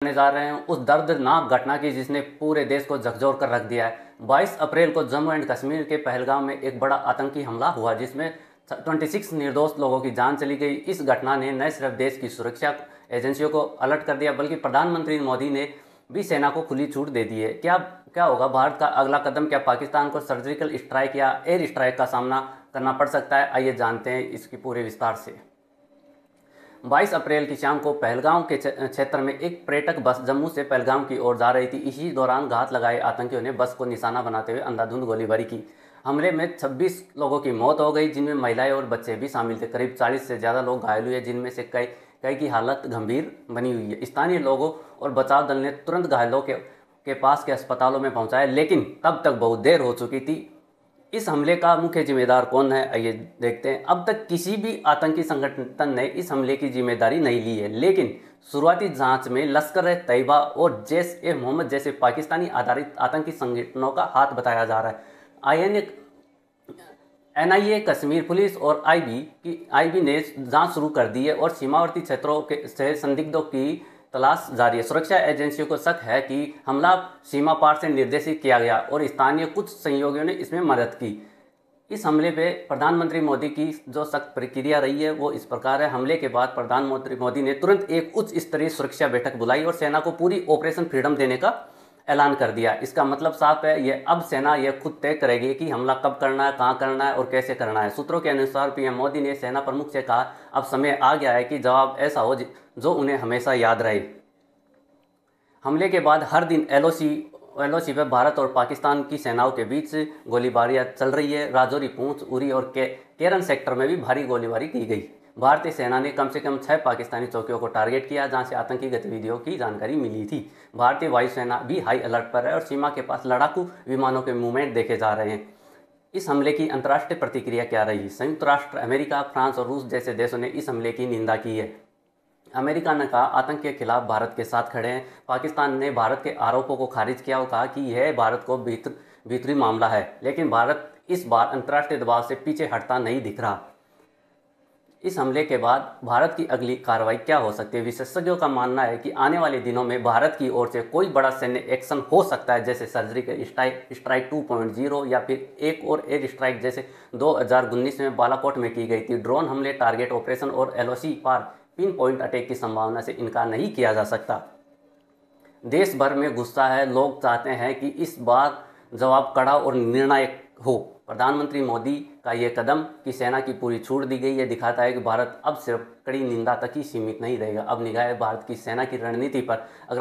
करने जा रहे हैं उस दर्दनाक घटना की जिसने पूरे देश को झकझोर कर रख दिया है। 22 अप्रैल को जम्मू एंड कश्मीर के पहलगाम में एक बड़ा आतंकी हमला हुआ जिसमें 26 निर्दोष लोगों की जान चली गई। इस घटना ने न सिर्फ देश की सुरक्षा एजेंसियों को अलर्ट कर दिया बल्कि प्रधानमंत्री मोदी ने भी सेना को खुली छूट दे दी है। क्या होगा भारत का अगला कदम? क्या पाकिस्तान को सर्जिकल स्ट्राइक या एयर स्ट्राइक का सामना करना पड़ सकता है? आइए जानते हैं इसकी पूरे विस्तार से। 22 अप्रैल की शाम को पहलगाम के क्षेत्र में एक पर्यटक बस जम्मू से पहलगाम की ओर जा रही थी। इसी दौरान घात लगाए आतंकियों ने बस को निशाना बनाते हुए अंधाधुंध गोलीबारी की। हमले में 26 लोगों की मौत हो गई जिनमें महिलाएं और बच्चे भी शामिल थे। करीब 40 से ज़्यादा लोग घायल हुए जिनमें से कई की हालत गंभीर बनी हुई है। स्थानीय लोगों और बचाव दल ने तुरंत घायलों के पास के अस्पतालों में पहुंचाया लेकिन तब तक बहुत देर हो चुकी थी। इस हमले का मुख्य जिम्मेदार कौन है, आइए देखते हैं। अब तक किसी भी आतंकी संगठन ने इस हमले की जिम्मेदारी नहीं ली है, लेकिन शुरुआती जांच में लश्कर-ए-तैयबा और जैश-ए-मोहम्मद जैसे पाकिस्तानी आधारित आतंकी संगठनों का हाथ बताया जा रहा है। एनआईए, कश्मीर पुलिस और आईबी ने जांच शुरू कर दी है और सीमावर्ती क्षेत्रों से संदिग्धों की तलाश जारी है। सुरक्षा एजेंसियों को शक है कि हमला सीमा पार से निर्देशित किया गया और स्थानीय कुछ सहयोगियों ने इसमें मदद की। इस हमले पे प्रधानमंत्री मोदी की जो सख्त प्रतिक्रिया रही है वो इस प्रकार है। हमले के बाद प्रधानमंत्री मोदी ने तुरंत एक उच्च स्तरीय सुरक्षा बैठक बुलाई और सेना को पूरी ऑपरेशन फ्रीडम देने का ऐलान कर दिया। इसका मतलब साफ है, ये अब सेना यह खुद तय करेगी कि हमला कब करना है, कहां करना है और कैसे करना है। सूत्रों के अनुसार पीएम मोदी ने सेना प्रमुख से कहा, अब समय आ गया है कि जवाब ऐसा हो जो उन्हें हमेशा याद रहे। हमले के बाद हर दिन एलओसी पर भारत और पाकिस्तान की सेनाओं के बीच गोलीबारियां चल रही है। राजौरी, पूंछ, उरी और केरन सेक्टर में भी भारी गोलीबारी की गई। भारतीय सेना ने कम से कम 6 पाकिस्तानी चौकियों को टारगेट किया जहां से आतंकी गतिविधियों की जानकारी मिली थी। भारतीय वायुसेना भी हाई अलर्ट पर है और सीमा के पास लड़ाकू विमानों के मूवमेंट देखे जा रहे हैं। इस हमले की अंतर्राष्ट्रीय प्रतिक्रिया क्या रही? संयुक्त राष्ट्र अमेरिका, फ्रांस और रूस जैसे देशों ने इस हमले की निंदा की है। अमेरिका ने कहा आतंक के खिलाफ भारत के साथ खड़े हैं। पाकिस्तान ने भारत के आरोपों को खारिज किया और कहा कि यह भारत को भीतरी मामला है, लेकिन भारत इस बार अंतर्राष्ट्रीय दबाव से पीछे हटता नहीं दिख रहा। इस हमले के बाद भारत की अगली कार्रवाई क्या हो सकती है? विशेषज्ञों का मानना है कि आने वाले दिनों में भारत की ओर से कोई बड़ा सैन्य एक्शन हो सकता है, जैसे सर्जिकल स्ट्राइक 2.0 या फिर एक और एयर स्ट्राइक जैसे 2019 में बालाकोट में की गई थी। ड्रोन हमले, टारगेट ऑपरेशन और एलओसी पार पिन पॉइंट अटैक की संभावना से इनकार नहीं किया जा सकता। देश भर में गुस्सा है, लोग चाहते हैं कि इस बार जवाब कड़ा और निर्णायक हो। प्रधानमंत्री मोदी का यह कदम कि सेना की पूरी छूट दी गई है दिखाता है कि भारत अब सिर्फ कड़ी निंदा तक ही सीमित नहीं रहेगा। अब निगाह भारत की सेना की रणनीति पर। अगर